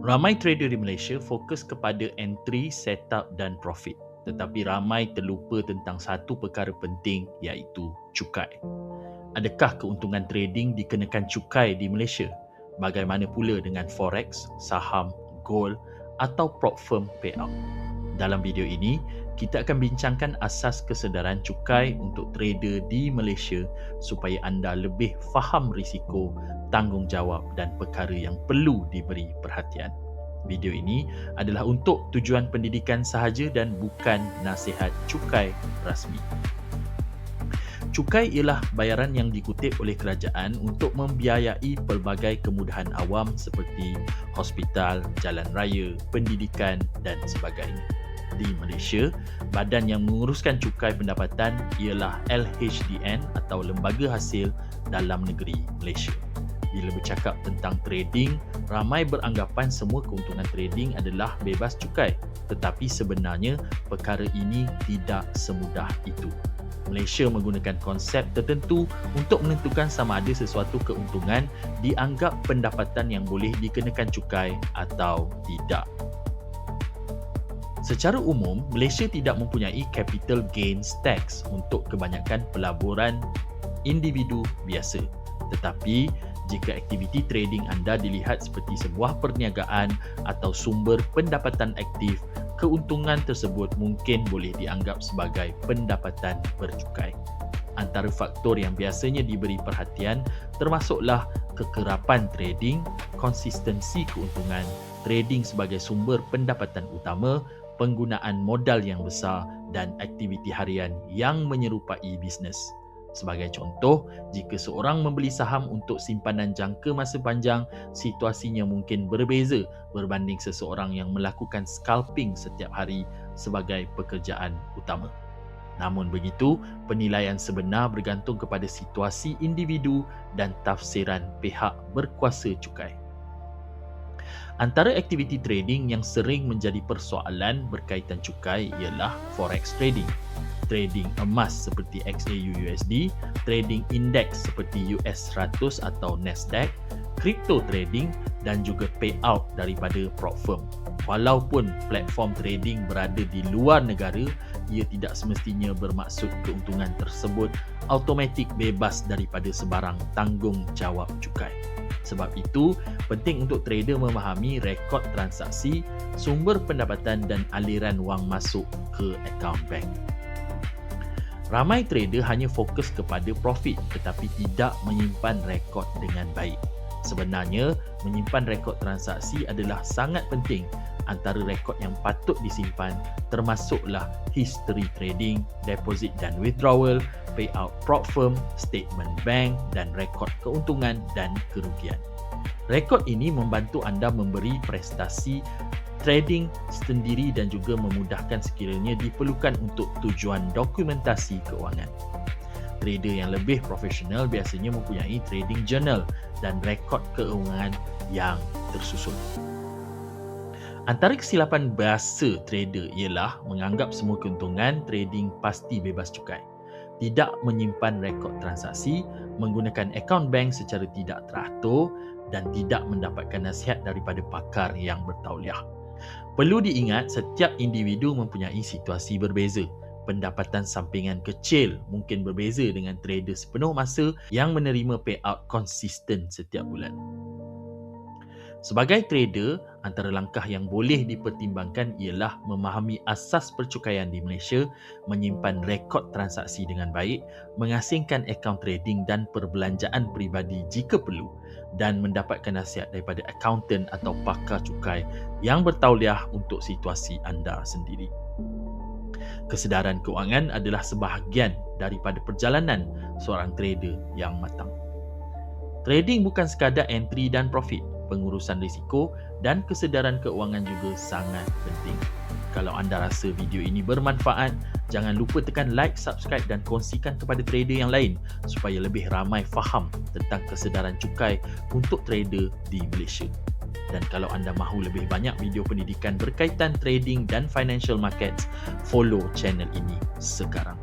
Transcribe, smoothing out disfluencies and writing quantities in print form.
Ramai trader di Malaysia fokus kepada entry, setup dan profit. Tetapi ramai terlupa tentang satu perkara penting iaitu cukai. Adakah keuntungan trading dikenakan cukai di Malaysia? Bagaimana pula dengan forex, saham, gold atau prop firm payout? Dalam video ini, kita akan bincangkan asas kesedaran cukai untuk trader di Malaysia supaya anda lebih faham risiko, tanggungjawab dan perkara yang perlu diberi perhatian. Video ini adalah untuk tujuan pendidikan sahaja dan bukan nasihat cukai rasmi. Cukai ialah bayaran yang dikutip oleh kerajaan untuk membiayai pelbagai kemudahan awam seperti hospital, jalan raya, pendidikan dan sebagainya. Di Malaysia, badan yang menguruskan cukai pendapatan ialah LHDN atau Lembaga Hasil Dalam Negeri Malaysia. Bila bercakap tentang trading, ramai beranggapan semua keuntungan trading adalah bebas cukai. Tetapi sebenarnya, perkara ini tidak semudah itu. Malaysia menggunakan konsep tertentu untuk menentukan sama ada sesuatu keuntungan dianggap pendapatan yang boleh dikenakan cukai atau tidak. Secara umum, Malaysia tidak mempunyai capital gains tax untuk kebanyakan pelaburan individu biasa. Tetapi, jika aktiviti trading anda dilihat seperti sebuah perniagaan atau sumber pendapatan aktif, keuntungan tersebut mungkin boleh dianggap sebagai pendapatan bercukai. Antara faktor yang biasanya diberi perhatian termasuklah kekerapan trading, konsistensi keuntungan, trading sebagai sumber pendapatan utama, penggunaan modal yang besar dan aktiviti harian yang menyerupai bisnes. Sebagai contoh, jika seorang membeli saham untuk simpanan jangka masa panjang, situasinya mungkin berbeza berbanding seseorang yang melakukan scalping setiap hari sebagai pekerjaan utama. Namun begitu, penilaian sebenar bergantung kepada situasi individu dan tafsiran pihak berkuasa cukai. Antara aktiviti trading yang sering menjadi persoalan berkaitan cukai ialah forex trading, trading emas seperti XAU-USD, trading indeks seperti US 100 atau Nasdaq, crypto trading dan juga payout daripada prop firm. Walaupun platform trading berada di luar negara, ia tidak semestinya bermaksud keuntungan tersebut automatik bebas daripada sebarang tanggungjawab cukai. Sebab itu, penting untuk trader memahami rekod transaksi, sumber pendapatan dan aliran wang masuk ke akaun bank. Ramai trader hanya fokus kepada profit tetapi tidak menyimpan rekod dengan baik. Sebenarnya, menyimpan rekod transaksi adalah sangat penting. Antara rekod yang patut disimpan termasuklah history trading, deposit dan withdrawal, payout prop firm, statement bank dan rekod keuntungan dan kerugian. Rekod ini membantu anda memberi prestasi trading sendiri dan juga memudahkan sekiranya diperlukan untuk tujuan dokumentasi keuangan. Trader yang lebih profesional biasanya mempunyai trading journal dan rekod keuangan yang tersusun. Antara kesilapan bahasa trader ialah menganggap semua keuntungan trading pasti bebas cukai, tidak menyimpan rekod transaksi, menggunakan akaun bank secara tidak teratur dan tidak mendapatkan nasihat daripada pakar yang bertauliah. Perlu diingat, setiap individu mempunyai situasi berbeza. Pendapatan sampingan kecil mungkin berbeza dengan trader sepenuh masa yang menerima payout konsisten setiap bulan. Sebagai trader, antara langkah yang boleh dipertimbangkan ialah memahami asas percukaian di Malaysia, menyimpan rekod transaksi dengan baik, mengasingkan akaun trading dan perbelanjaan peribadi jika perlu dan mendapatkan nasihat daripada accountant atau pakar cukai yang bertauliah untuk situasi anda sendiri. Kesedaran keuangan adalah sebahagian daripada perjalanan seorang trader yang matang. Trading bukan sekadar entry dan profit. Pengurusan risiko dan kesedaran keuangan juga sangat penting. Kalau anda rasa video ini bermanfaat, jangan lupa tekan like, subscribe dan kongsikan kepada trader yang lain supaya lebih ramai faham tentang kesedaran cukai untuk trader di Malaysia. Dan kalau anda mahu lebih banyak video pendidikan berkaitan trading dan financial markets, follow channel ini sekarang.